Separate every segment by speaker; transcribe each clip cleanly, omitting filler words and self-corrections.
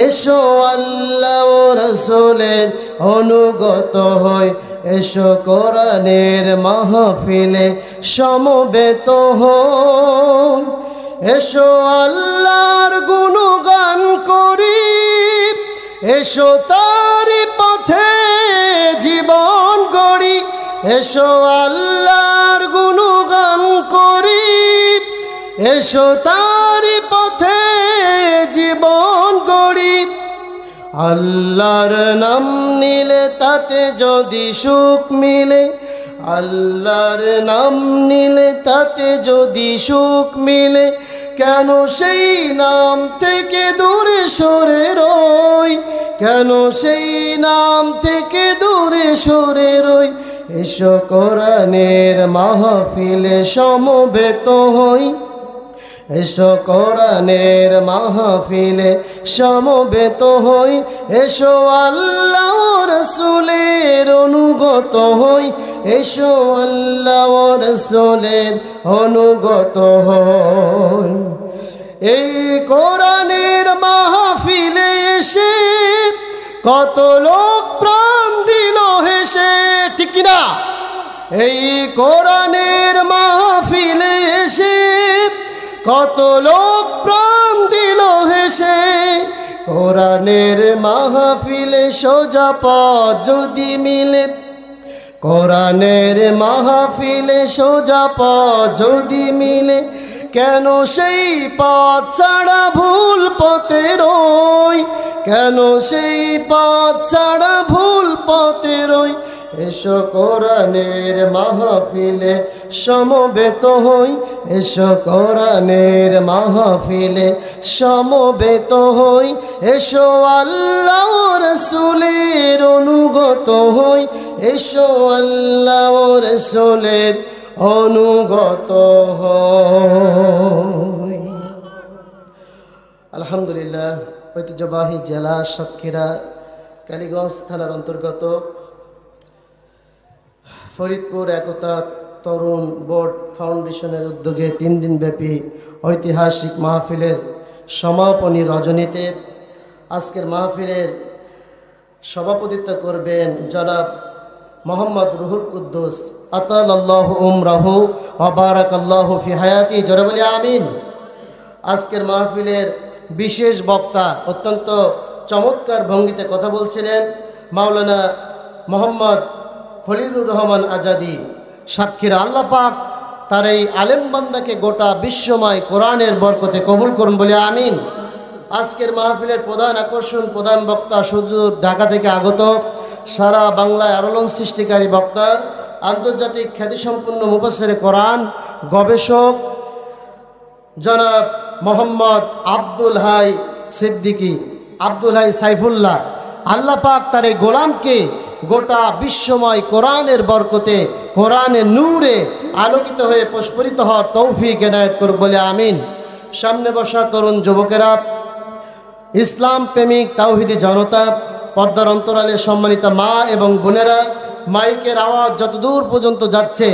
Speaker 1: এসো আল্লাহ ও রাসূলের অনুগত হই এসো কোরআনের মাহফিলে সমবেত হই এসো আল্লাহর গুণগান করি এসো তারি পথে জীবন গড়ি এসো আল্লাহর গুণগান করি এসো তারি পথে জীবন গড়ি আল্লাহর নাম নিলে তাতে যদি সুখ মিলে আল্লাহর নাম নিলে তাতে যদি সুখ মিলে কেন সেই নাম থেকে দূরে সরে রই কেন সেই নাম থেকে দূরে সরে রই এসো কোরআনের মাহফিলে সমবেত হই এসো কোরআনের মাহফিলে সমবেত হই এসো আল্লাহ ও রাসূলের অনুগত হই এসো আল্লাহ ও রাসূলের অনুগত হই এই কোরআনের মাহফিলে এসে কত লোক প্রাণ দিল হেসে ঠিক কি না এই কোরআনের মাহফিলে এসে কত লোক প্রাণ দিল হেসে কোরআনের মাহফিলে সোজা পথ যদি মিলে কোরআনের মাহফিলে সোজা পথ যদি মিলে কেন সেই পথ ছাড়া ভুল পথে রই কেন সেই পথ ছাড়া ভুল পথে রই এসো কোরআনের মাহফিলে সমবেত হই এসো কোরআনের মাহফিলে সমবেত হই এসো আল্লাহ ও রাসূলের অনুগত হই এসো আল্লাহ ও রাসূলের অনুগত হই আলহামদুলিল্লাহ ঐতিহ্যবাহী জেলা সাতক্ষীরা কালীগঞ্জ থানার অন্তর্গত ফরিদপুর একতা তরুণ বোর্ড ফাউন্ডেশনের উদ্যোগে 3 দিনব্যাপী ঐতিহাসিক মাহফিলের সমাপনী রজনীতে আজকের মাহফিলের সভাপতিত্ব করবেন জনাব মোহাম্মদ রুহুল কুদ্দুস আতালাল্লাহু উমরাহু ওয়া বারাকাল্লাহু ফি হায়াতি জোরে বলি আমিন। আজকের মাহফিলের বিশেষ বক্তা অত্যন্ত চমৎকার ভঙ্গিতে কথা বলছিলেন মাওলানা মোহাম্মদ খলিলুর রহমান আজাদি সাতক্ষীরা। আল্লাহ পাক তার এই আলেম বান্দাকে গোটা বিশ্বময় কোরআনের বরকতে কবুল করুন বলে আমিন। আজকের মাহফিলের প্রধান আকর্ষণ প্রধান বক্তা সুজুর ঢাকা থেকে আগত সারা বাংলায় আলোড়ন সৃষ্টিকারী বক্তা আন্তর্জাতিক খ্যাতিসম্পন্ন মুফাসসিরে কোরআন গবেষক জনাব মোহাম্মদ আব্দুল হাই সিদ্দিকী আব্দুল হাই সাইফুল্লাহ। আল্লাহ পাক তার এই গোলামকে গোটা বিশ্বময় কোরআনের বরকতে কোরআনের নূরে আলোকিত হয়ে প্রস্ফুটিত হওয়ার তৌফিক এনায়েত করুক বলে আমিন। সামনে বসা তরুণ যুবকেরা, ইসলাম প্রেমিক তাওহিদি জনতা, পর্দার অন্তরালে সম্মানিত মা এবং বোনেরা, মাইকের আওয়াজ যতদূর পর্যন্ত যাচ্ছে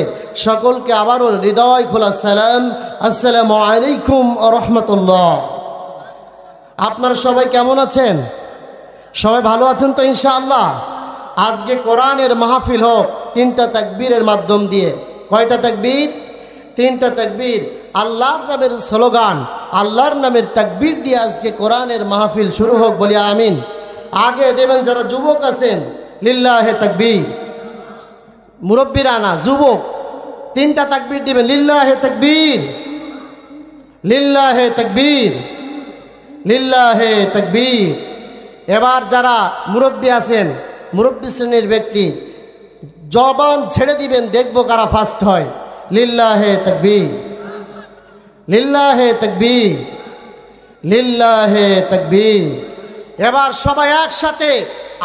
Speaker 1: সকলকে আবারও হৃদয় খোলা সালাম, আসসালামু আলাইকুম ওয়া রাহমাতুল্লাহ। আপনারা সবাই কেমন আছেন? সবাই ভালো আছেন তো ইনশাআল্লাহ? আজকে কোরআনের মাহফিল হোক 3টা তাকবীরের মাধ্যম দিয়ে। কয়টা তাকবীর? 3টা তাকবীর। আল্লাহর নামের স্লোগান, আল্লাহর নামের তাকবীর দিয়ে আজকে কোরআনের মাহফিল শুরু হোক বলি আমিন। আগে দেবেন যারা যুবক আছেন লিল্লাহে তাকবীর, মুরব্বীরা না যুবক 3টা তাকবীর দিবেন, লিল্লাহে তাকবীর, লিল্লাহে তাকবীর, লিল্লাহে তাকবীর। এবার যারা মুরব্বী আছেন, মুরব্বী শ্রেণীর ব্যক্তি জবান ছেড়ে দিবেন, দেখবো কারা ফার্স্ট হয়। লিল্লাহে তাকবীর, লিল্লাহে তাকবীর, লিল্লাহে তাকবীর। এবার সবাই একসাথে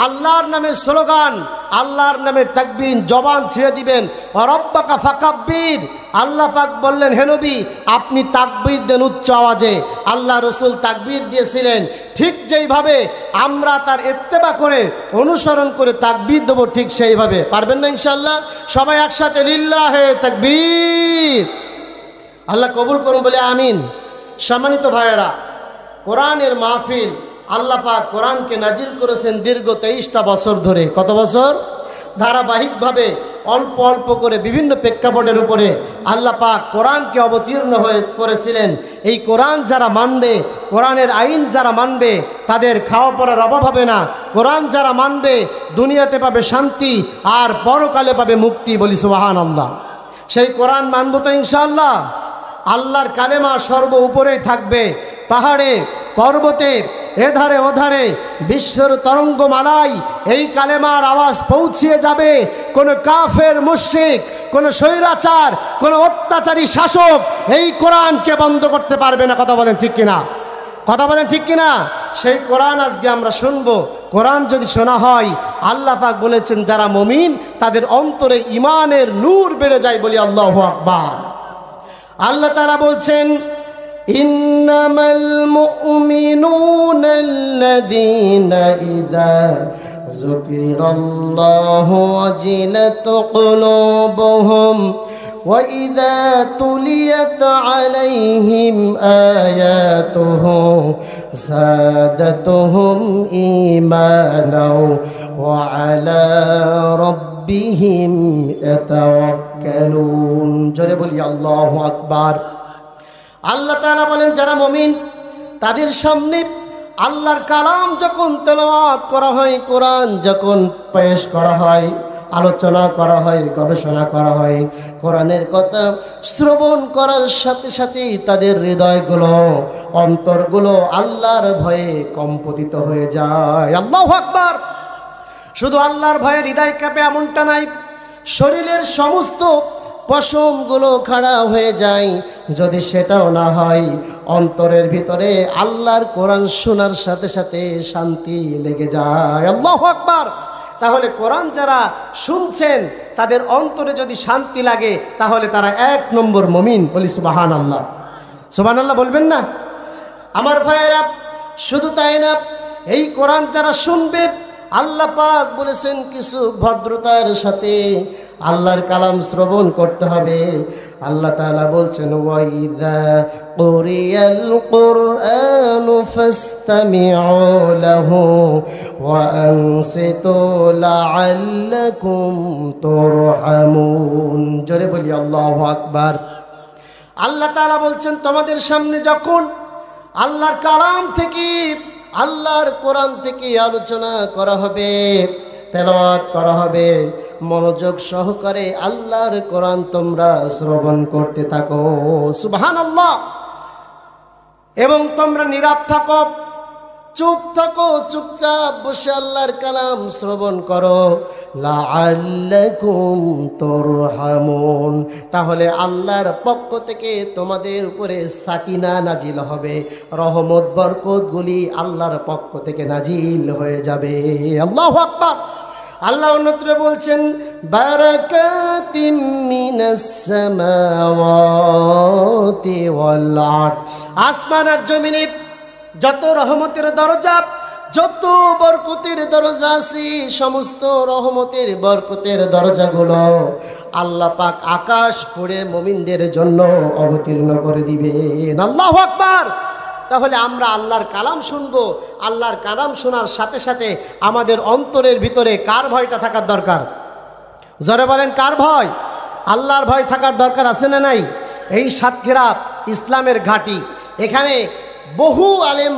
Speaker 1: আল্লাহর নামের স্লোগান, আল্লাহর নামের তাকবীর জবান ছেড়ে দিবেন। রব্বাকা ফাকাব্বির। আল্লাহ পাক বললেন, হে নবী আপনি তাকবীর দেন উচ্চ আওয়াজে। আল্লাহ রসুল তাকবীর দিয়েছিলেন, ঠিক যেইভাবে আমরা তার ইত্তেবা করে অনুসরণ করে তাকবীর দেবো ঠিক সেইভাবে। পারবেন না ইনশাআল্লাহ? সবাই একসাথে লিল্লাহে তাকবীর। আল্লাহ কবুল করুন বলে আমিন। সম্মানিত ভাইয়েরা, কোরআনের মাহফিল আল্লাহ পাক কোরআনকে নাজিল করেছেন দীর্ঘ 23টা বছর ধরে। কত বছর? ধারাবাহিকভাবে অল্প অল্প করে বিভিন্ন প্রেক্ষাপটের উপরে আল্লাহ পাক কোরআনকে অবতীর্ণ করেছিলেন। এই কোরআন যারা মানবে, কোরআনের আইন যারা মানবে, তাদের খাওয়া পড়ার অভাব হবে না। কোরআন যারা মানবে দুনিয়াতে পাবে শান্তি আর পরকালে পাবে মুক্তি। বলি সুবহানাল্লাহ। সেই কোরআন মানব তো ইনশাআল্লাহ। আল্লাহর কালেমা সর্ব উপরেই থাকবে, পাহাড়ে পর্বতে এধারে ওধারে বিশ্বের তরঙ্গমালায় এই কালেমার আওয়াজ পৌঁছিয়ে যাবে। কোনো কাফের মুশরিক, কোনো স্বৈরাচার, কোনো অত্যাচারী শাসক এই কোরআনকে বন্ধ করতে পারবে না। কথা বলেন ঠিক কিনা? কথা বলেন ঠিক কিনা? সেই কোরআন আজকে আমরা শুনবো। কোরআন যদি শোনা হয়, আল্লাহ পাক বলেছেন যারা মুমিন তাদের অন্তরে ঈমানের নূর বেড়ে যায়। বলি আল্লাহু আকবার। আল্লাহ তাআলা বলছেন ইন্নামাল মুমিনুনা আল্লাযীনা ইযা যুকিরাল্লাহু ওয়াজিলাত কুলুবুহুম ওয়া ইযা তুলিয়াত আলাইহিম আয়াতুহু যাদাতুহুম ঈমানাও ওয়া আলা রাব্বিহিম ইয়াতাওয়াক্কালুন। জোরে বলি আল্লাহু আকবার। আল্লাহ তাআলা বলেন যারা মুমিন তাদের সামনে আল্লাহর কালাম যখন তেলাওয়াত করা হয়, কোরআন যখন পেশ করা হয়, আলোচনা করা হয়, গবেষণা করা হয়, কোরআনের কথা শ্রবণ করার সাথে সাথেই তাদের হৃদয়গুলো, অন্তরগুলো আল্লাহর ভয়ে কম্পিত হয়ে যায়। আল্লাহু আকবার। শুধু আল্লাহর ভয়ে হৃদয় কাঁপে এমনটা নাই, শরীরের সমস্ত পশমগুলো খাড়া হয়ে যায়। যদি সেটাও না হয়, অন্তরের ভিতরে আল্লাহর কোরআন শোনার সাথে সাথে শান্তি লেগে যায়। আল্লাহু আকবার। তাহলে কোরআন যারা শুনছেন তাদের অন্তরে যদি শান্তি লাগে তাহলে তারা 1 নম্বর মুমিন। বলি সুবহানাল্লাহ। সুবহানাল্লাহ বলবেন না আমার ভাইয়েরা? শুধু তাই না, এই কোরআন যারা শুনবে আল্লাহ পাক বলেছেন কিছু ভদ্রতার সাথে আল্লাহর কালাম শ্রবণ করতে হবে। আল্লাহ তাআলা বলছেন ওয়াইদা কুরিয়াল কুরআনু ফাসতামিউ লাহু ওয়া আনসিতু লাআল্লাকুম তুরহামুন। জোরে বলি আল্লাহু আকবার। আল্লাহ তাআলা বলছেন তোমাদের সামনে যখন আল্লাহর কালাম থেকে, আল্লাহর কোরআন থেকে আলোচনা করা হবে, তেলাওয়াত করা হবে, মনোযোগ সহকারে আল্লাহর কোরআন তোমরা শ্রবণ করতে থাকো। সুবহানাল্লাহ। এবং তোমরা নীরব থাকো, চুপ থাকো, চুপচাপ বসে আল্লাহর কালাম শ্রবণ করো। লাআল্লাকুম তুরহামুন। তাহলে আল্লাহর পক্ষ থেকে তোমাদের উপরে সাকিনা নাজিল হবে, রহমত বরকতগুলি আল্লাহর পক্ষ থেকে নাজিল হয়ে যাবে। আল্লাহু আকবার। আল্লাহ অন্যত্র বলছেন বারাকাতিম মিনাস সামাওয়াতি ওয়াল আরদ। আসমান আর জমিনে যত রহমতের দরজা, যত বরকতের দরজা আছে, সমস্ত রহমতের বরকতের দরজাগুলো আল্লাহ পাক আকাশ ফুঁড়ে মুমিনদের জন্য অবতীর্ণ করে দিবেন। আল্লাহু আকবার। তাহলে আমরা আল্লাহর কালাম শুনবো। আল্লাহর কালাম শোনার সাথে সাথে আমাদের অন্তরের ভিতরে কার ভয়টা থাকার দরকার? জোরে বলেন কার ভয়? আল্লাহর ভয় থাকার দরকার আছে না নাই? এই সাতক্ষীরা ইসলামের ঘাঁটি, এখানে বহু আলেম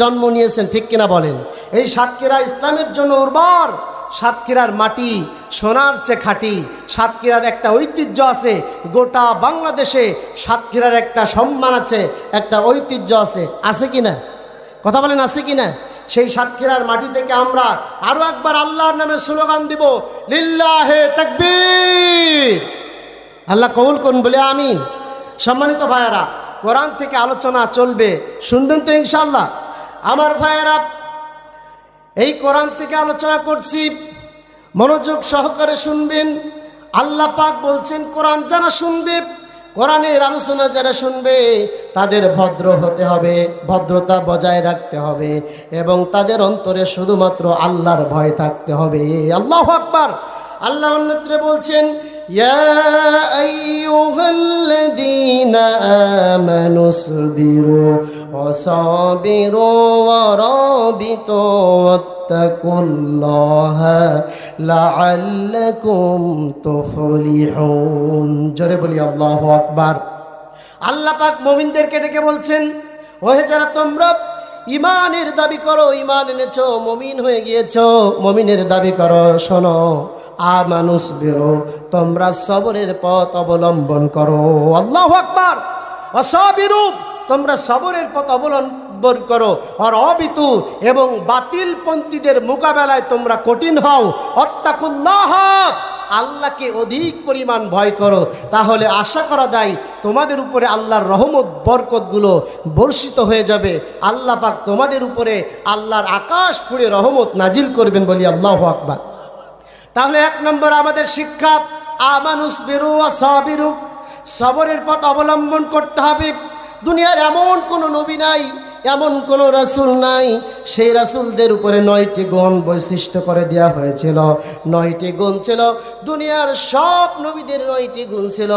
Speaker 1: জন্ম নিয়েছেন, ঠিক কিনা বলেন? এই সাতক্ষীরা ইসলামের জন্য উর্বর। সাতক্ষীরার মাটি সোনার চেয়ে খাঁটি। সাতক্ষীরার একটা ঐতিহ্য আছে, গোটা বাংলাদেশে সাতক্ষীরার একটা সম্মান আছে, একটা ঐতিহ্য আছে। আছে কিনা? কথা বলেন আছে কিনা? সেই সাতক্ষীরার মাটি থেকে আমরা আরো একবার আল্লাহর নামে স্লোগান দিব, লিল্লাহে তাকবীর। আল্লাহ কবুল করুন, বলে আমিন। সম্মানিত ভাইয়েরা, কোরআন থেকে আলোচনা চলবে, শুনবেন তো ইনশাআল্লাহ? আমার ভাইয়েরা, এই কোরআন থেকে আলোচনা করছি, মনোযোগ সহকারে শুনবেন। আল্লাহ পাক বলছেন কোরআন যারা শুনবে, কোরআনের আলোচনা যারা শুনবে তাদের ভদ্র হতে হবে, ভদ্রতা বজায় রাখতে হবে এবং তাদের অন্তরে শুধুমাত্র আল্লাহর ভয় থাকতে হবে। আল্লাহু আকবার। আল্লাহ অন্যত্রে বলছেন ইয়া আইয়ুহাল্লাযীনা আমানুসবিরু ওয়াসাবিরু ওয়ারাবিতু ওয়াত্তাকুল্লাহা লাআল্লাকুম তুফলিহুন। জোরে বলি আল্লাহু আকবার। আল্লাহ পাক মুমিনদেরকে ডেকে বলছেন, ওহে যারা তোমরা ইমানের দাবি করো, ইমান এনেছো, মুমিন হয়ে গিয়েছো, মুমিনের দাবি করো, শোনো, আমানুস বেরো, তোমরা সবরের পথ অবলম্বন করো। আল্লাহু আকবার। ওয়াসাবিরু, তোমরা সবরের পথ অবলম্বন করো। আর অবিতু, এবং বাতিল পন্থীদের মোকাবেলায় তোমরা কঠিন হও। অত্তাকুল্লাহ, আল্লাহকে অধিক পরিমাণ ভয় করো। তাহলে আশা করা যায় তোমাদের উপরে আল্লাহর রহমত বরকতগুলো বর্ষিত হয়ে যাবে। আল্লাহ পাক তোমাদের উপরে আল্লাহর আকাশ ফুঁড়ে রহমত নাজিল করবেন বলি আল্লাহু আকবার। তাহলে এক নম্বর আমাদের শিক্ষা, আমানুস বিরু ওয়াসাবিরু, সবরের পথ অবলম্বন করতে হবে। দুনিয়ার এমন কোনো নবী নাই, এমন কোনো রাসূল নাই, সেই রাসূলদের উপরে 9টি গুণ বৈশিষ্ট্য করে দেওয়া হয়েছিল। 9টি গুণ ছিল, দুনিয়ার সব নবীদের 9টি গুণ ছিল,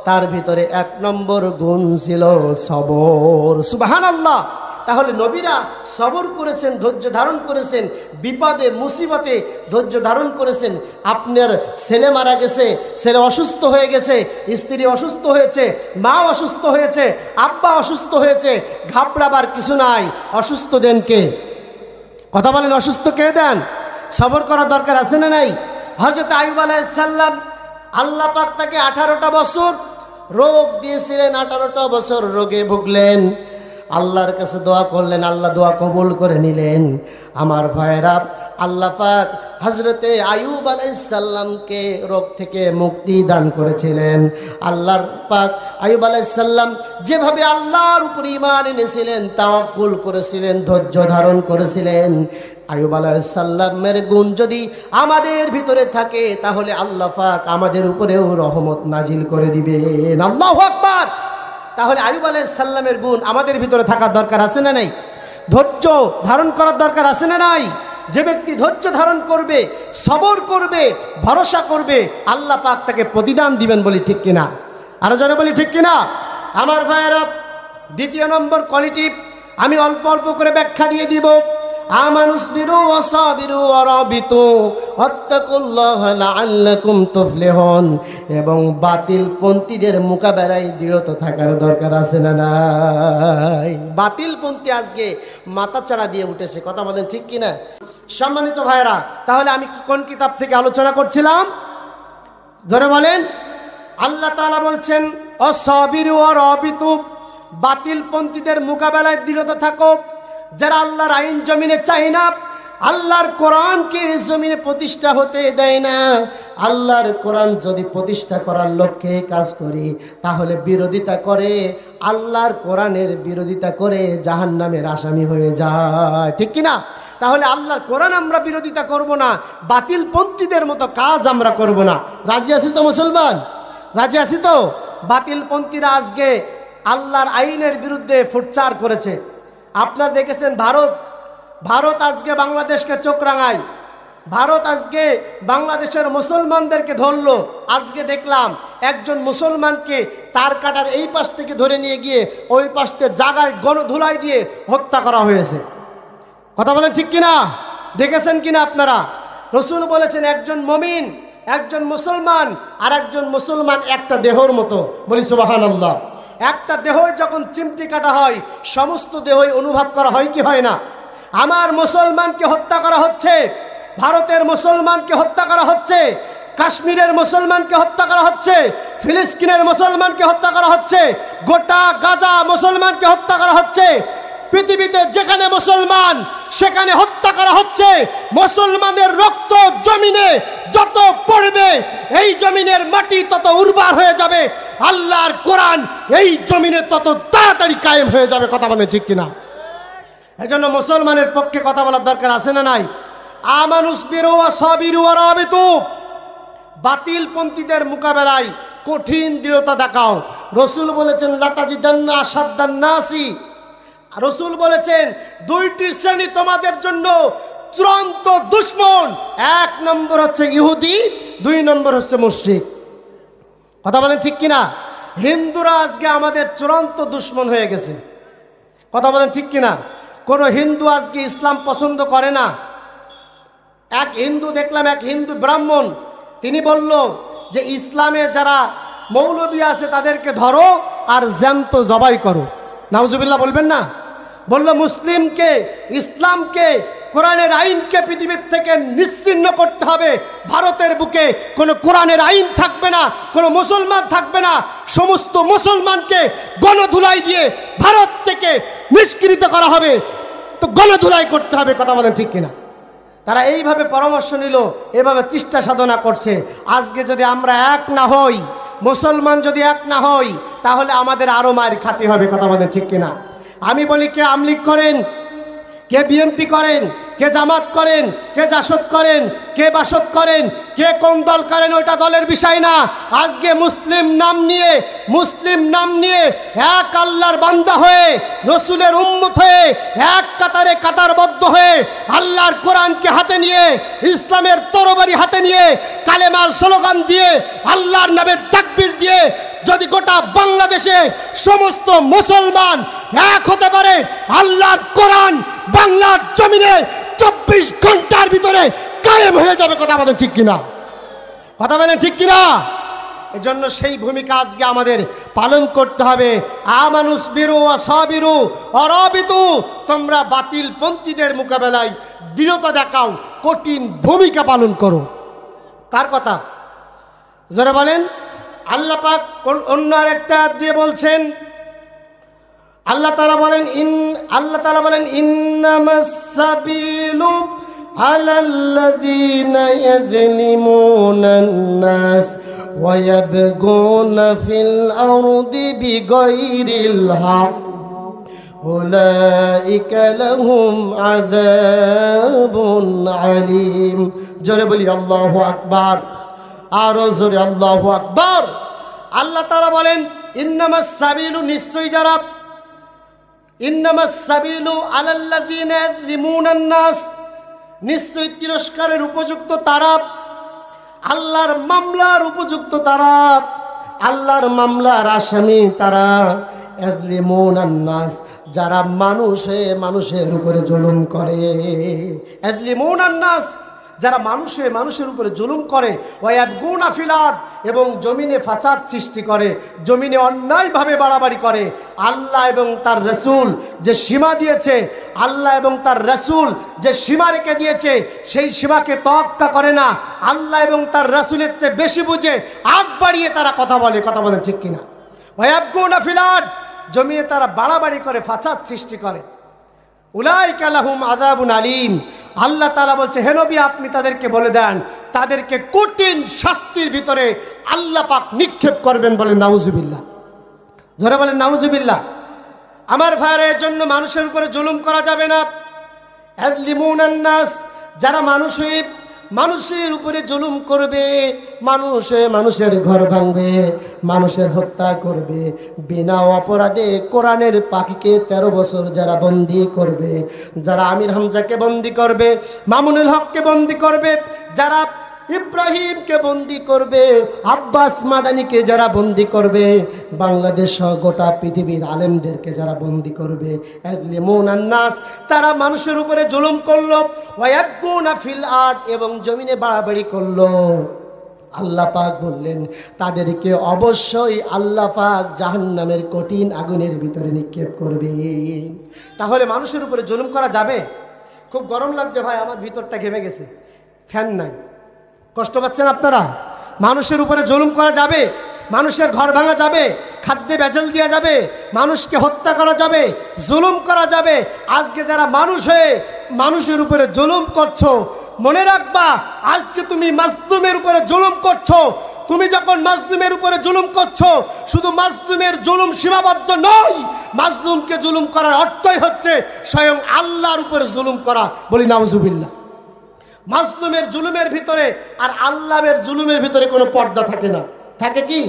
Speaker 1: তার ভিতরে 1 নম্বর গুণ ছিল সবর। সুবহানাল্লাহ। তাহলে নবীরা সবর করেছেন, ধৈর্য ধারণ করেছেন, বিপদে মুসিবতে ধৈর্য ধারণ করেছেন। আপনার ছেলে মারা গেছে, ছেলে অসুস্থ হয়ে গেছে, স্ত্রী অসুস্থ হয়েছে, মা অসুস্থ হয়েছে, আব্বা অসুস্থ হয়েছে, ঘাবড়াবার কিছু নাই। অসুস্থ দেন কে? কথা বলেন, অসুস্থ কে দেন? সবর করার দরকার আছে না নাই? হযরত আইয়ুব আলাইহিস সালাম, আল্লাহ পাক তাকে 18টা বছর রোগ দিয়েছিলেন, 18টা বছর রোগে ভুগলেন। আল্লাহর কাছে দোয়া করলেন, আল্লাহ দোয়া কবুল করে নিলেন। আমার ভাইরা, আল্লাহ পাক হযরতে আইয়ুব আলাইহিস সালামকে রোগ থেকে মুক্তি দান করেছিলেন। আল্লাহর পাক আইয়ুব আলাইহিস সালাম যেভাবে আল্লাহর উপর ঈমান এনেছিলেন, তাওয়াক্কুল করেছিলেন, ধৈর্য ধারণ করেছিলেন, আইয়ুব আলাইহিস সালামের গুণ যদি আমাদের ভিতরে থাকে, তাহলে আল্লাহ পাক আমাদের উপরেও রহমত নাজিল করে দিবেন। আল্লাহু আকবার। তাহলে আইয়ুব আলাইহিস সালামের গুণ আমাদের ভিতরে থাকার দরকার আছে না নাই? ধৈর্য ধারণ করার দরকার আছে না নাই? যে ব্যক্তি ধৈর্য ধারণ করবে, সবর করবে, ভরসা করবে, আল্লাহ পাক তাকে প্রতিদান দিবেন বলি ঠিক কিনা? আরো জনে বলি ঠিক কিনা? আমার ভাইয়েরা, 2 নম্বর কোয়ালিটি আমি অল্প অল্প করে ব্যাখ্যা দিয়ে দিব। আমানুস বিরু ওয়াসাবিরু ওয়ারাবিতু ওয়াত্তাকুল্লাহা লাআল্লাকুম তুফলিহুন, এবং বাতিল পন্থীদের মোকাবেলায় দৃঢ় থাকার দরকার আছে না নাই? বাতিল পন্থী আজকে মাথাচাড়া দিয়ে উঠেছে, কথা বলেন ঠিক কিনা? সম্মানিত ভাইরা, তাহলে আমি কোন কিতাব থেকে আলোচনা করছিলাম? জোরে বলেন। আল্লাহ তাআলা বলছেন, ওয়াসাবিরু ওয়ারাবিতু, বাতিল পন্থীদের মোকাবেলায় দৃঢ় থাকো। যারা আল্লাহর আইন জমিনে চায় না, আল্লাহর কোরআনকে জমিনে প্রতিষ্ঠা হতে দেয় না, আল্লাহর কোরআন যদি প্রতিষ্ঠা করার লক্ষ্যে কাজ করি, তাহলে বিরোধিতা করে, আল্লাহর কোরআনের বিরোধিতা করে জাহান্নামের আসামি হয়ে যায়, ঠিক কিনা? তাহলে আল্লাহর কোরআন আমরা বিরোধিতা করব না, বাতিল পন্থীদের মতো কাজ আমরা করব না। রাজি আছি তো মুসলমান? রাজি আছি তো? বাতিল পন্থীরা আজকে আল্লাহর আইনের বিরুদ্ধে ফুটচার করেছে। আপনারা দেখেছেন ভারত আজকে বাংলাদেশকে চোখ রাঙায়, ভারত আজকে বাংলাদেশের মুসলমানদেরকে ধরলো। আজকে দেখলাম একজন মুসলমানকে তার কাটার এই পাশ থেকে ধরে নিয়ে গিয়ে ওই পাশে জায়গায় গণধুলাই দিয়ে হত্যা করা হয়েছে। কথা বলেন ঠিক কিনা? দেখেছেন কিনা আপনারা? রাসূল বলেছেন, একজন মুমিন, একজন মুসলমান আর একজন মুসলমান একটা দেহর মতো। বলি সুবহানাল্লাহ। একটা দেহ যখন চিমটি কাটা হয়, সমস্ত দেহই অনুভব করা হয় কি হয় না? আমার মুসলমানকে হত্যা করা হচ্ছে, ভারতের মুসলমানকে হত্যা করা হচ্ছে, কাশ্মীরের মুসলমানকে হত্যা করা হচ্ছে, ফিলিস্তিনের মুসলমানকে হত্যা করা হচ্ছে, গোটা গাজা মুসলমানকে হত্যা করা হচ্ছে। পৃথিবীতে যেখানে মুসলমান সেখানে হত্যা করা হচ্ছে। মুসলমানের রক্ত জমিনে যত পড়বে, এই জমিনের মাটি তত উর্বর হয়ে যাবে, আল্লাহর কোরআন এই জমিনে তত তাড়াতাড়ি কায়েম হয়ে যাবে। কথা বলেন ঠিক কিনা? এজন্য মুসলমানের পক্ষে কথা বলার দরকার আছে না নাই? আমানুস বিরু ওয়াসাবিরু ওয়ারাবিতু, বাতিল পন্থীদের মোকাবেলায় কঠিন দৃঢ়তা দেখাও। রাসূল বলেছেন, লাতাজিদান্না আশাদ্দান নাসি, রাসূল বলেছেন 2টি শ্রেণী তোমাদের জন্য চূড়ান্ত দুশমন। 1 নম্বর হচ্ছে ইহুদি, 2 নম্বর হচ্ছে মুশরিক। কথা বলেন ঠিক কিনা? হিন্দুরা আজকে আমাদের চূড়ান্ত দুশমন হয়ে গেছে। কথা বলেন ঠিক কিনা? কোনো হিন্দু আজকে ইসলাম পছন্দ করে না। এক হিন্দু দেখলাম, এক হিন্দু ব্রাহ্মণ, তিনি বলল যে ইসলামে যারা মৌলবী আছে তাদেরকে ধরো আর জ্যান্ত জবাই করো। নাউজুবিল্লাহ বলবেন না? বলল মুসলিমকে, ইসলামকে, কোরআনের আইনকে পৃথিবীর থেকে নিশ্চিহ্ন করতে হবে। ভারতের বুকে কোনো কোরআনের আইন থাকবে না, কোনো মুসলমান থাকবে না। সমস্ত মুসলমানকে গণধুলাই দিয়ে ভারত থেকে নিষ্কৃত করা হবে। তো গণধুলাই করতে হবে। কথা বলেন ঠিক কিনা? তারা এইভাবে পরামর্শ নিল, এভাবে চেষ্টা সাধনা করছে। আজকে যদি আমরা এক না হই, মুসলমান যদি এক না হই, তাহলে আমাদের আরও মার খাতে হবে। কথা বলেন ঠিক কিনা? আমি বলি, কে আমলিগ করেন, কে বিএনপি করেন, কে জামাত করেন, কে জাসদ করেন, কে বাসদ করেন, কে কোন দল করেন, ওইটা দলের বিষয় না। আজকে মুসলিম নাম নিয়ে এক আল্লাহর বান্দা হয়ে, রসুলের উম্মত হয়ে, এক কাতারে কাতারবদ্ধ হয়ে, আল্লাহর কোরআনকে হাতে নিয়ে, ইসলামের তরবারি হাতে নিয়ে, কালেমার স্লোগান দিয়ে, আল্লাহর নামের তাকবীর দিয়ে যদি গোটা বাংলাদেশে সমস্ত মুসলমান এক হতে পারে, আল্লাহর কোরআন বাংলার জমিনে 24 ঘন্টার ভিতরে কায়েম হয়ে যাবে। কথা বলেন ঠিক কিনা? কথা বলেন ঠিক কিনা? এজন্য সেই ভূমিকা আজকে আমাদের পালন করতে হবে। আমানুসবিরু ওয়াসাবিরু অরাবিতু, তোমরা বাতিল পন্থীদের মোকাবেলায় দৃঢ়তা দেখাও, কঠিন ভূমিকা পালন করো। কার কথা? যারা বলেন আল্লাহ পাক অন্য আরেকটা দিয়ে বলছেন, আল্লাহ তাআলা বলেন ইন্নামাস সাবিলু আলাল্লাযীনা ইয়াযলিমুনান নাস ওয়া ইয়াবগুনা ফিল আরদি বিগাইরিল হক উলাইকা লাহুম আযাবুন আলীম। জোরে বলি আল্লাহু আকবার, আরো জোরে আল্লাহু আকবার। আল্লাহ তাআলা বলেন ইন্নামাস সাবিলু, নিশ্চয়ই যারা, ইন্নামাস সাবিলু আলাল্লাযীনা ইয়াযলিমুনান নাস, নিশ্চয়ই তিরস্কারের উপযুক্ত তারা, আল্লাহর মামলার উপযুক্ত তারা, আল্লাহর মামলার আসামি তারা। ইয়াযলিমুনান নাস, যারা মানুষের উপরে জুলুম করে। ইয়াযলিমুনান নাস, যারা মানুষের উপরে জুলুম করে। ওয়ায়াবগুনা ফিল আরদ, এবং জমিনে ফাসাদ সৃষ্টি করে, জমিনে অন্যায়ভাবে বাড়াবাড়ি করে। আল্লাহ এবং তার রাসূল যে সীমা দিয়েছে, আল্লাহ এবং তার রাসূল যে সীমা রেখে দিয়েছে, সেই সীমাকে তোয়াক্কা করে না। আল্লাহ এবং তার রাসূলের চেয়ে বেশি বুঝে আগ বাড়িয়ে তারা কথা বলে। কথা বলেন ঠিক কিনা? ওয়ায়াবগুনা ফিল আরদ, জমিনে তারা বাড়াবাড়ি করে, ফাসাদ সৃষ্টি করে। উলাইকা লাহুম আযাবুন আলীম, আল্লাহ তাআলা বলছে, হে নবী আপনি তাদেরকে বলে দেন, তাদেরকে কঠিন শাস্তির ভিতরে আল্লাহ পাক নিক্ষেপ করবেন। বলেন নাউজুবিল্লাহ, জোরে বলেন নাউজুবিল্লাহ। আমার ভাইয়ের জন্য মানুষের উপরে জুলুম করা যাবে না। ইয়াযলিমুনান নাস, যারা মানুষের উপরে জুলুম করবে, মানুষের ঘর ভাঙবে, মানুষের হত্যা করবে, বিনা অপরাধে কোরআনের পাখিকে 13 বছর যারা বন্দী করবে, যারা আমির হামজাকে বন্দী করবে, মামুনুল হককে বন্দী করবে, যারা ইব্রাহিমকে বন্দী করবে, আব্বাস মাদানিকে যারা বন্দী করবে, বাংলাদেশ সহ গোটা পৃথিবীর আলেমদেরকে যারা বন্দী করবে। ইয়াযলিমুনান নাস, তারা মানুষের উপরে জুলুম করলো। ওয়ায়াবগুনা ফিল আরদ, এবং জমিনে বাড়াবাড়ি করলো। আল্লাহ পাক বললেন তাদেরকে অবশ্যই আল্লাহ পাক জাহান্নামের কঠিন আগুনের ভিতরে নিক্ষেপ করবেন। তাহলে মানুষের উপরে জুলুম করা যাবে? খুব গরম লাগছে ভাই, আমার ভিতরটা ঘেমে গেছে, ফ্যান নাই। কষ্ট পাচ্ছেন আপনারা? মানুষের উপরে জুলুম করা যাবে? মানুষের ঘর ভাঙা যাবে, খাদ্যে ভেজাল দেওয়া যাবে, মানুষকে হত্যা করা যাবে, জুলুম করা যাবে। আজকে যারা মানুষ হয়ে মানুষের উপরে জুলুম করছো, মনে রাখবা আজকে তুমি মাজলুমের উপরে জুলুম করছো। তুমি যখন মাজলুমের উপরে জুলুম করছো, শুধু মাজলুমের জুলুম সীমাবদ্ধ নয়, মাজলুমকে জুলুম করার অর্থই হচ্ছে স্বয়ং আল্লাহর উপরে জুলুম করা। বলি নাউজুবিল্লাহ। মাজলুমের জুলুমের ভিতরে আর আল্লাহের জুলুমের ভিতরে কোনো পর্দা থাকে না। থাকে কি?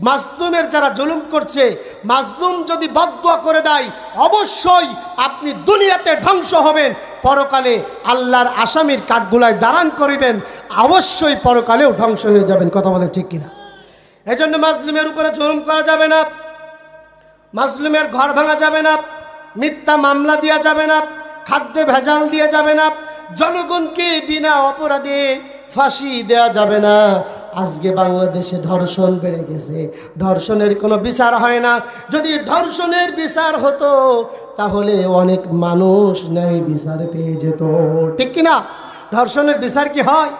Speaker 1: মাজলুমের যারা জুলুম করছে, মাজলুম যদি বদদুয়া করে দেয়, অবশ্যই আপনি দুনিয়াতে ধ্বংস হবেন, পরকালে আল্লাহর আসামির কাঠগুলায় দাঁড়ান করিবেন, অবশ্যই পরকালেও ধ্বংস হয়ে যাবেন। কথা বলে ঠিক কিনা? এজন্য মাজলুমের উপরে জুলুম করা যাবে না, মাজলুমের ঘর ভাঙা যাবে না, মিথ্যা মামলা দেওয়া যাবে না, খাদ্যে ভেজাল দেওয়া যাবে না, জনগণকে বিনা অপরাধে ফাঁসি দেওয়া যাবে না। আজকে বাংলাদেশে ধর্ষণ বেড়ে গেছে, ধর্ষণের কোনো বিচার হয় না। যদি ধর্ষণের বিচার হতো তাহলে অনেক মানুষ ন্যায় বিচার পেয়ে যেত, ঠিক কিনা? ধর্ষণের বিচার কি হয়?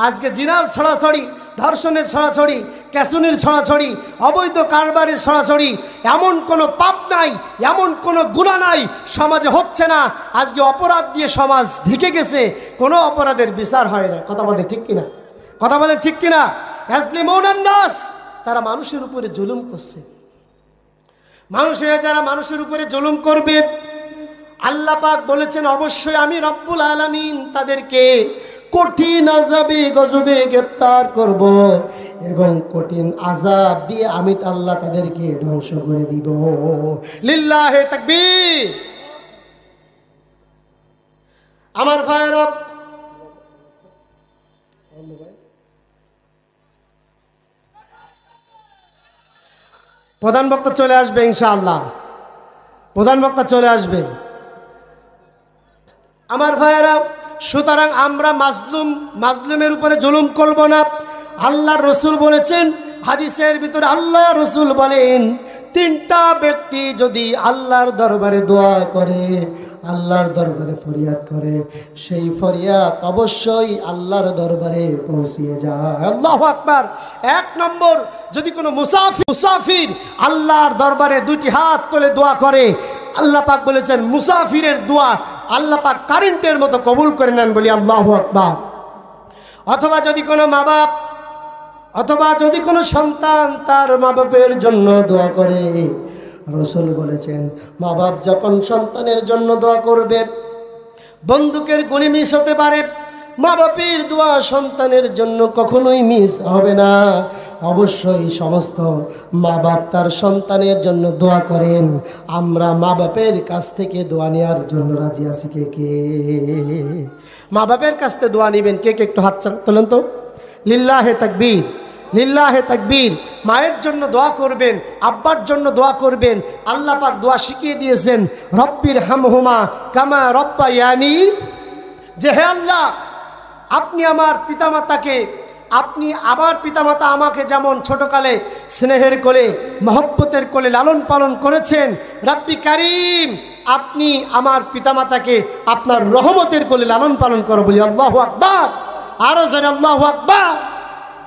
Speaker 1: আজকে জিনার ছড়াছড়ি, ধর্ষণের ছড়াছড়ি, ক্যাসুনির ছড়াছড়ি, অবৈধ কারবারের ছড়াছড়ি, এমন কোনো পাপ নাই, এমন কোনো গুনাহ নাই সমাজে হচ্ছে না। আজকে অপরাধ দিয়ে সমাজ ঢেকে গেছে, কোনো অপরাধের বিচার হয় না। কথা বলেন ঠিক কিনা? কথা বলেন ঠিক কিনা? ইয়াজলিমুনান নাস, তারা মানুষের উপরে জুলুম করছে। মানুষ হয়ে যারা মানুষের উপরে জুলুম করবে, আল্লাহ পাক বলেছেন অবশ্যই আমি রব্বুল আলামিন তাদেরকে কঠিন আযাবে গজবে গ্রেফতার করব এবং কঠিন আযাব দিয়ে আমি আল্লাহ তাদেরকে ধ্বংস করে দিব। লিল্লাহি তাকবীর। আমার ভাইরা, প্রধান বক্তা চলে আসবে ইনশাআল্লাহ, প্রধান বক্তা চলে আসবে। আমার ভাইয়েরা, সুতরাং আমরা মাজলুমের উপরে জুলুম করব না। আল্লাহর রসুল বলেছেন, হাদিসের ভিতরে আল্লাহ রসুল বলেন, তিনটা ব্যক্তি যদি আল্লাহর দরবারে দোয়া করে, আল্লাহর দরবারে ফরিয়াদ করে, সেই ফরিয়াদ অবশ্যই আল্লাহর দরবারে পৌঁছিয়ে যায়। আল্লাহু আকবার। এক নম্বর, যদি কোনো মুসাফির আল্লাহর দরবারে দুটি হাত তুলে দোয়া করে, আল্লাহ পাক বলেছেন মুসাফিরের দোয়া আল্লাহ পাক কারেন্টের মতো কবুল করে নেন, বলি আল্লাহু আকবার। অথবা যদি কোনো মা বাপ অথবা যদি কোনো সন্তান তার মা বাপের জন্য দোয়া করে, রসুল বলেছেন মা বাপ যখন সন্তানের জন্য দোয়া করবে, বন্দুকের গুলি মিস হতে পারে, মা বাপের দোয়া সন্তানের জন্য কখনোই মিস হবে না। অবশ্যই সমস্ত মা বাপ তার সন্তানের জন্য দোয়া করেন। আমরা মা বাপের কাছ থেকে দোয়া নেওয়ার জন্য রাজি আছি? কে কে মা বাপের কাছ থেকে দোয়া নেবেন? কে কে একটু হাত তোলেন তো। লিল্লাহে তাকবীর, লিল্লাহে তাকবীর। মায়ের জন্য দোয়া করবেন, আব্বার জন্য দোয়া করবেন। আল্লাহ পাক দোয়া শিখিয়ে দিয়েছেন, রব্বির হামহুমা কামা রব্বায়ানি, যে হে আল্লাহ, আপনি আমার পিতামাতাকে, আপনি আমার পিতামাতা আমাকে যেমন ছোটকালে স্নেহের কোলে মহব্বতের কোলে লালন পালন করেছেন, রব্বি কারিম, আপনি আমার পিতামাতাকে আপনার রহমতের কোলে লালন পালন করো, বলি আল্লাহু আকবার। আরো জোরে আল্লাহু আকবার।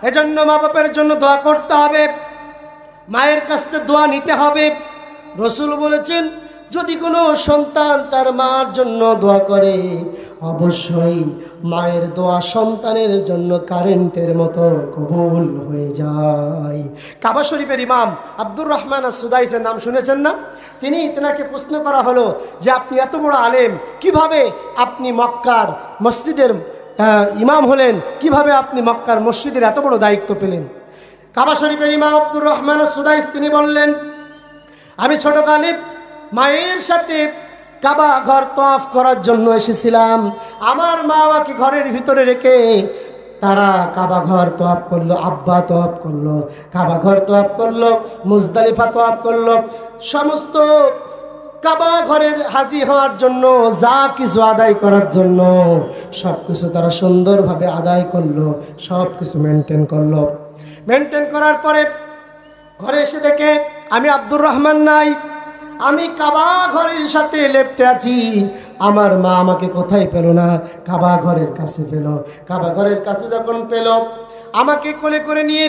Speaker 1: এজন্য মা বাপের জন্য দোয়া করতে হবে, মায়ের কাছ থেকে দোয়া নিতে হবে। রসুল বলেছেন যদি কোনো সন্তান তার মার জন্য দোয়া করে, অবশ্যই মায়ের দোয়া সন্তানের জন্য কারেন্টের মতো কবুল হয়ে যায়। কাবা শরীফের ইমাম আব্দুর রহমান আস-সুদাইসের নাম শুনেছেন না? তেনাকে প্রশ্ন করা হলো যে আপনি এত বড় আলেম, কিভাবে আপনি মক্কার মসজিদের ইমাম হলেন, কিভাবে আপনি মক্কার মসজিদের এত বড় দায়িত্ব পেলেন? কাবা শরীফের ইমাম আব্দুর রহমান আস-সুদাইস তিনি বললেন, আমি ছোটকালে মায়ের সাথে কাবা ঘর তওয়াফ করার জন্য এসেছিলাম। আমার মা আমাকে ঘরের ভিতরে রেখে তারা কাবা ঘর তওয়াফ করলো, আব্বা তওয়াফ করলো, কাবা ঘর তওয়াফ করলো, মুজদালিফা তওয়াফ করলো। সমস্ত কাবা ঘরের হাজি হওয়ার জন্য যা কিছু আদায় করার জন্য সব কিছু তারা সুন্দরভাবে আদায় করলো, সব কিছু মেনটেন করলো। মেনটেন করার পরে ঘরে এসে দেখে আমি আব্দুর রহমান নাই, আমি কাবা ঘরের সাথে লেপ্টে আছি। আমার মা আমাকে কোথায় পেল না, কাবা ঘরের কাছে পেল। কাবা ঘরের কাছে যখন পেল, আমাকে কোলে করে নিয়ে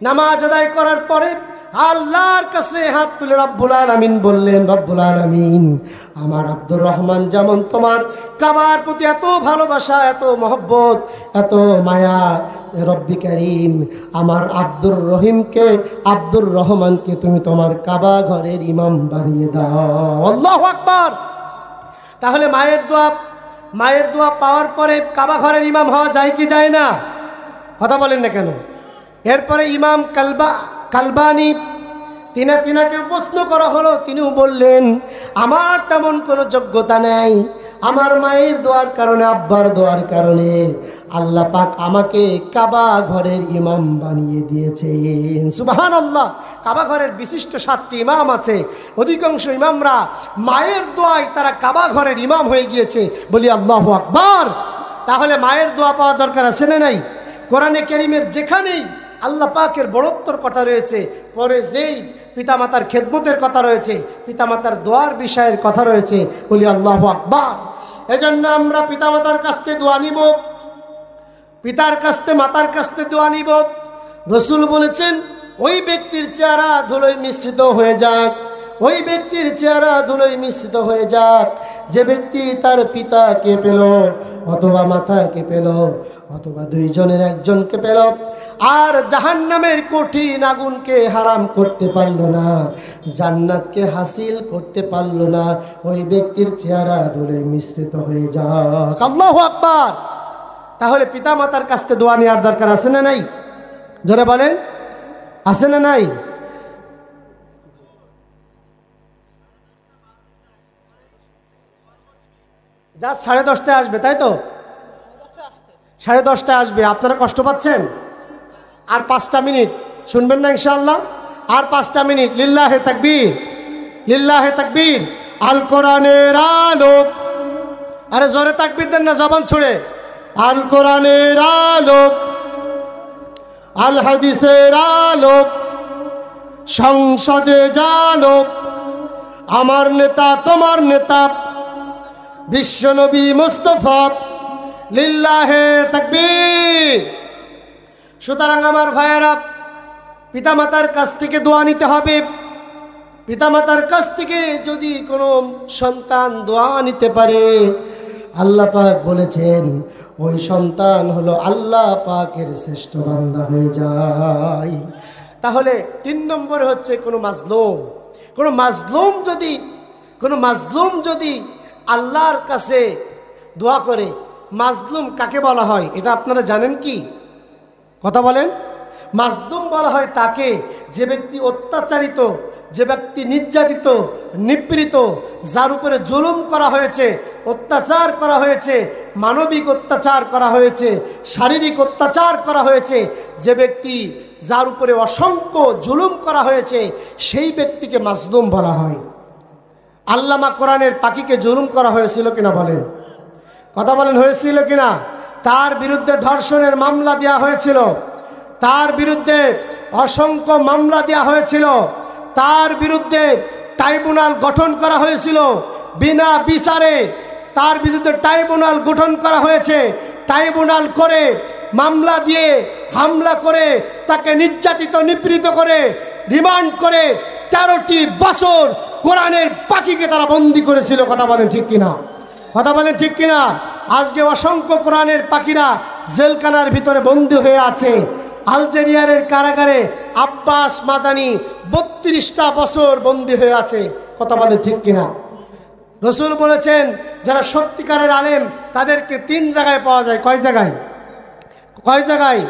Speaker 1: নামাজ আদায় করার পরে আল্লাহর কাছে হাত তুলে রব্বুল আলামিন বললেন, রব্বুল আলামিন, আমার আব্দুর রহমান যেমন তোমার কাবার প্রতি এত ভালোবাসা, এত মহব্বত, এত মায়া, রব্বি কারীম, আমার আব্দুর রহমানকে তুমি তোমার কাবা ঘরের ইমাম বানিয়ে দাও। আল্লাহু আকবার। তাহলে মায়ের দোয়া পাওয়ার পরে কাবা ঘরের ইমাম হওয়া যায় কি যায় না? কথা বলেন না কেন? এরপরে ইমাম কালবানি তিনাকে প্রশ্ন করা হলো, তিনিও বললেন আমার তেমন কোনো যোগ্যতা নেই, আমার মায়ের দোয়ার কারণে, আব্বার দোয়ার কারণে আল্লাহ পাক আমাকে কাবা ঘরের ইমাম বানিয়ে দিয়েছেন। সুবহানাল্লাহ। কাবা ঘরের বিশিষ্ট 7টি ইমাম আছে। অধিকাংশ ইমামরা মায়ের দোয়ায় তারা কাবা ঘরের ইমাম হয়ে গিয়েছে। বলি আল্লাহু আকবার। তাহলে মায়ের দোয়া পাওয়ার দরকার আছে না নাই? কোরআনে কারীমের যেখানেই আল্লাহ পাকের বড়ত্বর কথা রয়েছে, পরে যেই পিতামাতার খেদমতের কথা রয়েছে, পিতামাতার দোয়ার বিষয়ের কথা রয়েছে, বলি আল্লাহু আকবার। এজন্য আমরা পিতামাতার কাছ থেকে দোয়া নিব, পিতার কাছ থেকে মাতার কাছ থেকে দোয়া নিব। রসুল বলেছেন, ওই ব্যক্তির চেহারা ধুলোয় মিশ্রিত হয়ে যাক, ওই ব্যক্তির চেহারা ধুলোয় মিশ্রিত হয়ে যাক যে ব্যক্তি তার পিতাকে পেল অথবা মাতাকে পেল অথবা দুইজনের একজনকে পেল, আর জাহান্নামের কঠিন আগুনকে হারাম করতে পারলো না, জান্নাতকে হাসিল করতে পারলো না, ওই ব্যক্তির চেহারা ধুলোয় মিশ্রিত হয়ে যাক। আল্লাহু আকবার। তাহলে পিতা মাতার কাছ থেকে দোয়া নেওয়ার দরকার আছে না নাই? জোরে বলেন, আছে না নাই? যা 10:30টায় আসবে, তাই তো? 10:30টায় আসবে। আপনারা কষ্ট পাচ্ছেন? আর 5টা মিনিট শুনবেন না ইনশাআল্লাহ? আর 5টা মিনিট। লিল্লাহে তাকবীর, লিল্লাহে তাকবীর। আল কোরআনের আলো, আরে জোরে তাকবীর দেন না জবান ছুড়ে। আল কোরআনের আলো, আল হাদিসের আলো, সংসদে জালো আমার নেতা তোমার নেতা বিশ্বনবী মুস্তাফা, লিল্লাহে তাকবীর। সুতরাং আমার ভাইয়েরা, পিতামাতার কাছ থেকে দোয়া নিতে হবে। পিতামাতার কাছ থেকে যদি কোনো সন্তান দোয়া নিতে পারে, আল্লাহ পাক বলেছেন ওই সন্তান হলো আল্লাহ পাকের শ্রেষ্ঠ বান্দা হয়ে যায়। তাহলে 3 নম্বর হচ্ছে কোনো মাজলুম যদি আল্লাহর কাছে দোয়া করে, মাজলুম কাকে বলা হয় এটা আপনারা জানেন কি? কথা বলেন। মাজলুম বলা হয় তাকে যে ব্যক্তি অত্যাচারিত, যে ব্যক্তি নির্যাতিত, নিপীড়িত, যার উপরে জুলুম করা হয়েছে, অত্যাচার করা হয়েছে, মানবিক অত্যাচার করা হয়েছে, শারীরিক অত্যাচার করা হয়েছে, যে ব্যক্তি যার উপরে অসংখ্য জুলুম করা হয়েছে, সেই ব্যক্তিকে মাজলুম বলা হয়। আল্লামা কোরআনের পাখিকে জুলুম করা হয়েছিল কিনা বলেন? কথা বলেন, হয়েছিল কিনা? তার বিরুদ্ধে ধর্ষণের মামলা দেওয়া হয়েছিল, তার বিরুদ্ধে অসংখ্য মামলা দেওয়া হয়েছিল, তার বিরুদ্ধে ট্রাইব্যুনাল গঠন করা হয়েছিল, বিনা বিচারে তার বিরুদ্ধে ট্রাইব্যুনাল গঠন করা হয়েছে। ট্রাইব্যুনাল করে মামলা দিয়ে হামলা করে তাকে নির্যাতিত নিপীড়িত করে রিমান্ড করে 13টি বছর কোরআনের পাখিকে তারা বন্দী করেছিল। কথা বলেন ঠিক কিনা? কথা বলেন ঠিক কিনা? আজকে অসংখ্য কোরআনের পাখিরা জেলখানার ভিতরে বন্দী হয়ে আছে। আলজেরিয়ার কারাগারে আব্বাস মাদানি 32টা বছর বন্দী হয়ে আছে। কথা বলেন ঠিক কিনা? রসুল বলেছেন যারা সত্যিকারের আলেম তাদেরকে 3 জায়গায় পাওয়া যায়। কয় জায়গায়?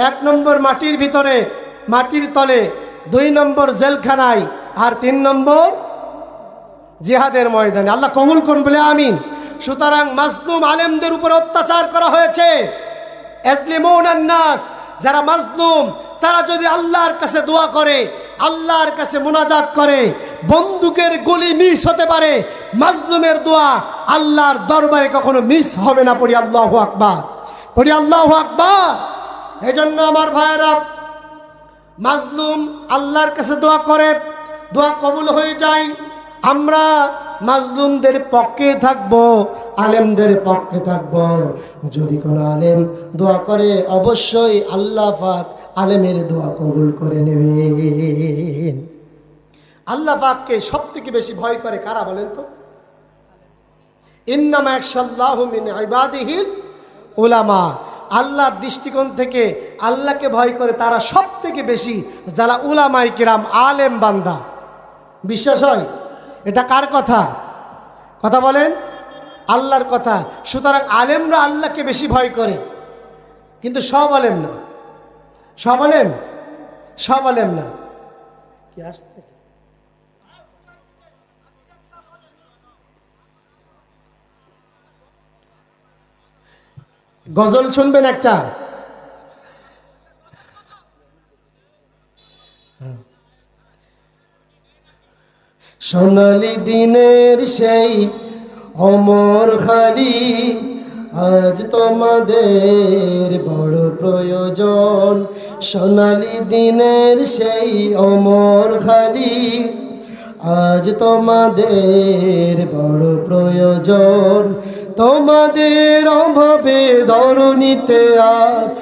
Speaker 1: 1 নম্বর মাটির ভিতরে, মাটির তলে, 2 নম্বর জেলখানায়, আর 3 নম্বর জিহাদের ময়দানে। আল্লাহ কবুল করুন বলে আমিন। সুতরাং মাজলুম আলেমদের উপর অত্যাচার করা হয়েছে। আজলিমুনান নাস, যারা মাজলুম তারা যদি আল্লাহর কাছে দোয়া করে, আল্লাহর কাছে মুনাজাত করে, বন্দুকের গুলি মিস হতে পারে, মাজলুমের দোয়া আল্লাহর দরবারে কখনো মিস হবে না। পড়ি আল্লাহু আকবার, পড়ি আল্লাহু আকবার। এজন্য আমার ভাইয়েরা, মাজলুম আল্লাহর কাছে দোয়া করে, দোয়া কবুল হয়ে যায়। আমরা মাজলুমদের পক্ষে থাকব, আলেমদের পক্ষে থাকব। যদি কোনো আলেম দোয়া করে, অবশ্যই আল্লাহ পাক আলেমের দোয়া কবুল করে নেবেন। আল্লাহ পাককে সবথেকে বেশি ভয় করে কারা বলেন তো? ইন্নামা ইয়াখশাল্লাহু মিন ইবাদিহিল উলামা। আল্লাহর দৃষ্টিকোণ থেকে আল্লাহকে ভয় করে তারা সবথেকে বেশি যারা উলামায়ে কিরাম, আলেম বান্দা। বিশ্বাস হয়? এটা কার কথা? কথা বলেন, আল্লাহর কথা। সুতরাং আলেমরা আল্লাহকে বেশি ভয় করে, কিন্তু সব আলেম না, সব আলেম না। কি আসতে গজল শুনবেন একটা? সোনালি দিনের সেই অমর খালি, আজ তোমাদের বড় প্রয়োজন। সোনালি দিনের সেই অমর খালি, আজ তোমাদের বড় প্রয়োজন। তোমাদের অভাবে ধরণীতে আজ,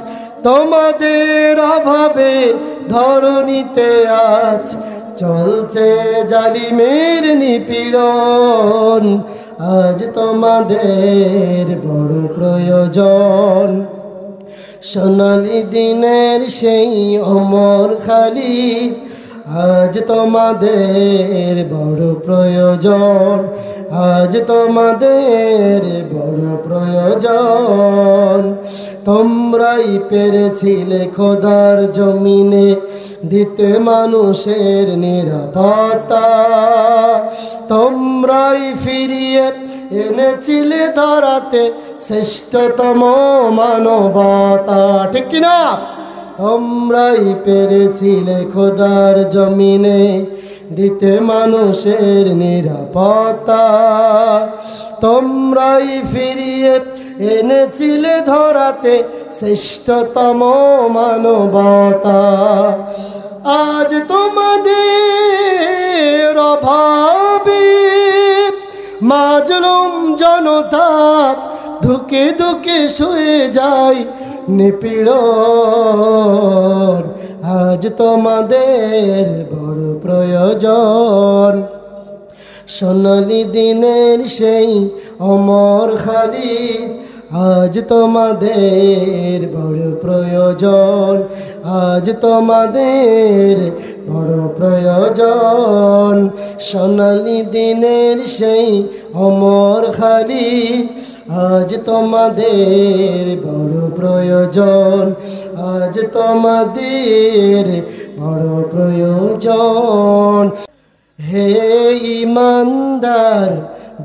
Speaker 1: তোমাদের অভাবে ধরণীতে আজ চলছে জালিমের নিপীড়ন। আজ তোমাদের বড় প্রয়োজন। সোনালি দিনের সেই অমর খালি, আজ তোমাদের বড় প্রয়োজন। আজ তোমাদের বড় প্রয়োজন। তোমরাই পেরেছিলে খোদার জমিনে দিতে মানুষের নিরাপত্তা। তোমরাই ফিরিয়ে এনেছিলে ধরাতে শ্রেষ্ঠতম মানবতা। ঠিক কিনা? তোমরাই পেরেছিলে খোদার জমিনে দিতে মানুষের নিরাপত্তা। তোমরাই ফিরিয়ে এনেছিলে ধরাতে শ্রেষ্ঠতম মানবতা। আজ তোমাদের অভাবে মাজলুম জনতা ধুকে ধুকে শুয়ে যায় নিপীড়ন। আজ তোমাদের বড় প্রয়োজন। সোনালি দিনের সেই অমর খালি, আজ তোমাদের বড় প্রয়োজন। আজ তোমাদের বড় প্রয়োজন। সোনালি দিনের সেই অমর খালি, আজ তোমাদের বড় প্রয়োজন। আজ তোমাদের বড় প্রয়োজন। হে ইমানদার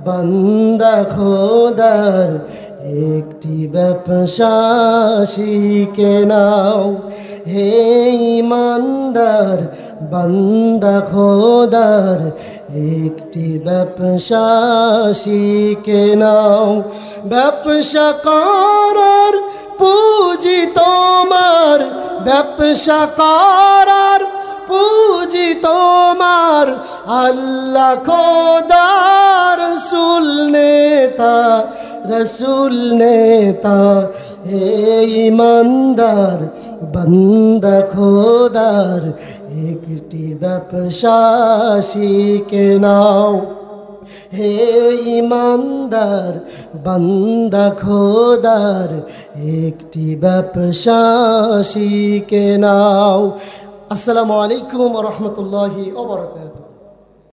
Speaker 1: বান্দা খোদার, একটি ব্যবসা শিখে নাও। হে ইমানদার বান্দা খোদার, একটি ব্যবসা শিখে নাও। ব্যবসা করার পুঁজি তোমার, ব্যবসা করার পুঁজি তোমার আল্লাহ খোদা রসুল নেতা, রসুল নেতা। হে ইমানদার বান্দা খোদার, একটি ব্যবসা শিখে নাও। হে ইমানদার বান্দা খোদার, একটি ব্যবসা শিখে নাও। আসসালামু আলাইকুম ওয়া রাহমাতুল্লাহি ওয়া বারাকাতুহু।